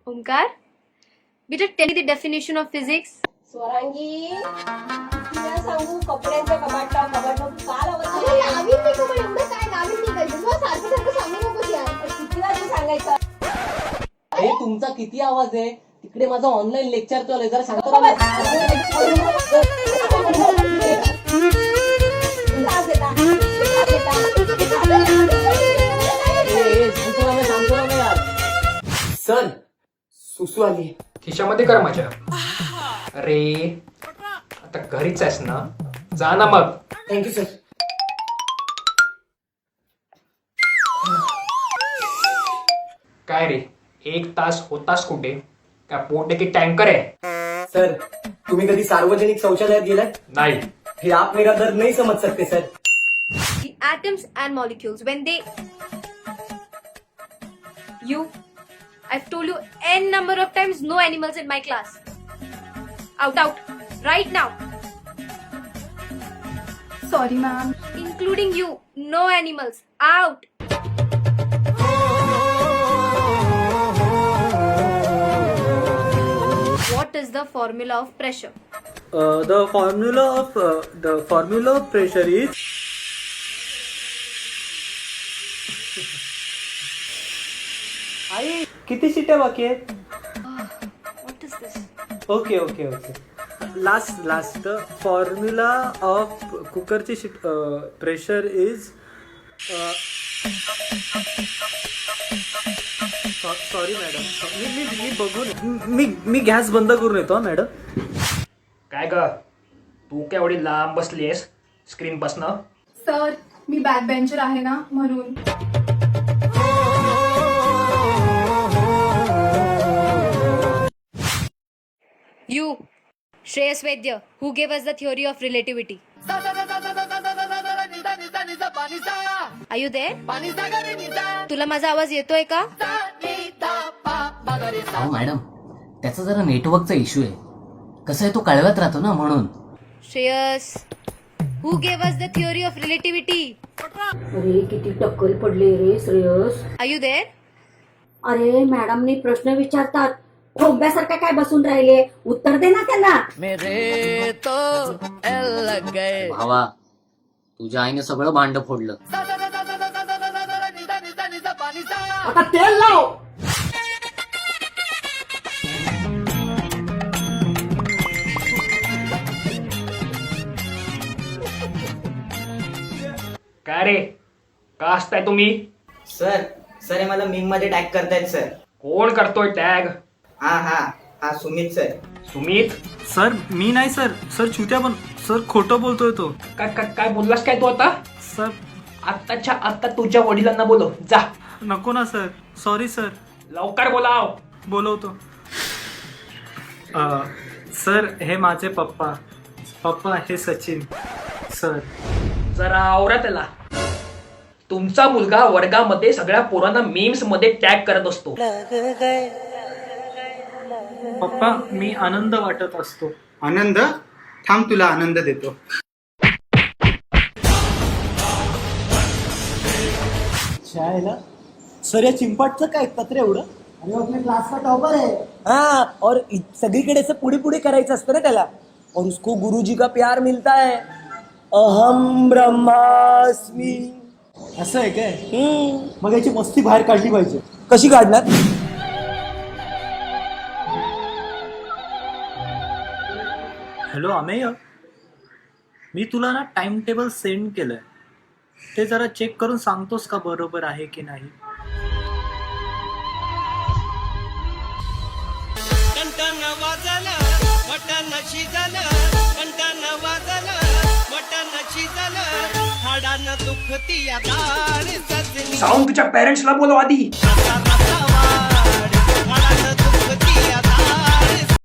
ओमकार, बेटा tell me the definition of physics. Swarangi तुला सांगू कपड्यांच्या कपाटावर काल अरे लावीन नाही का पण एवढं काय लावीन नाही काय तुला सारखं सारखं सांगू नकोस यार. कितीला तू सांगायचं. अरे तुमचा किती आवाज आहे तिकडे माझा ऑनलाईन लेक्चर चालू आहे जरा सांगतो का त्रास देता. सांगतो ना यार सर सुसू आली खिशामध्ये कर माझ्या. अरे आता घरीच आहेस ना, जा ना मग. Thank you sir. काय रे, 1 तास होतास कुठे? काय पोटे की टँकर आहे? सर तुम्ही कधी सार्वजनिक शौचालयात गेलात? नाही. हे आप मेरा दर्द नहीं समझ सकते sir. The atoms and molecules, when they... I've told you n number of times, no animals in my class. Out, right now. Sorry ma'am. Including you, no animals, out. What is the formula of pressure? The formula of pressure is आई किती शिट्ट्या बाकी आहेत? What is this? Okay last formula of कुकरची pressure is sorry madam मी बघून मी gas बंद करून येतो madam. काय ग, तू काय एवढी लांब बसलीयस स्क्रीन पासनं? सर मी बॅक बेंचर आहे ना म्हणून. You, Shreyas Vaidya, who gave us the theory of relativity? Are you there? तुला माझा आवाज येतोय का? अहो मॅडम त्याचा जरा नेटवर्कचा इश्यू आहे. कसं आहे तो कळव्यात राहतो ना म्हणून. Shreyas, who gave us the theory of relativity? अरे किती टक्कल पडले रे श्रेयस. Are you there? अरे मॅडमनी प्रश्न विचारतात, ठोंब्यासारखा काय बसून राहिले, उत्तर दे ना त्याला. भावा तुझ्या आईने सगळं भांड फोडलं. आता तेल लाव. काय रे, का असताय तुम्ही? सर हे मला मीम मध्ये टॅग करतायत सर. कोण करतोय टॅग? हा सुमित सर. सुमित? सर मी नाही सर चुत्या पण सर खोटं बोलतोय तो. काय बोललास काय तू आता? सर आत्ताच्या आत्ता तुझ्या वडिलांना बोलव जा. नको ना सर, सॉरी सर. लवकर बोलाव. बोलवतो. सर हे माझे पप्पा हे सचिन सर. जरा आवरा त्याला. तुमचा मुलगा वर्गामध्ये सगळ्या पोरांना मीम्स मध्ये टॅग करत असतो. पप्पा मी आनंद वाटत असतो. आनंद? थांब तुला आनंद देतो. शाळेला सर या चिंपाटचं काय पत्र एवढं? अरे अपने क्लास का टॉपर है. हाँ और सगळीकडे से पुढे पुढे करायचं असतं ना त्याला. और उसको गुरुजी का प्यार मिलता है. अहम ब्रह्मास्मि. असं आहे काय? मग याची मस्ती बाहेर काढली पाहिजे. कशी काढणार? हॅलो अमेय, मी तुला ना टाइम टेबल सेंड केलंय, ते जरा चेक करून सांगतोस का बरोबर आहे की नाही? जाऊन तुझ्या पेरेंट्सला बोलव आधी.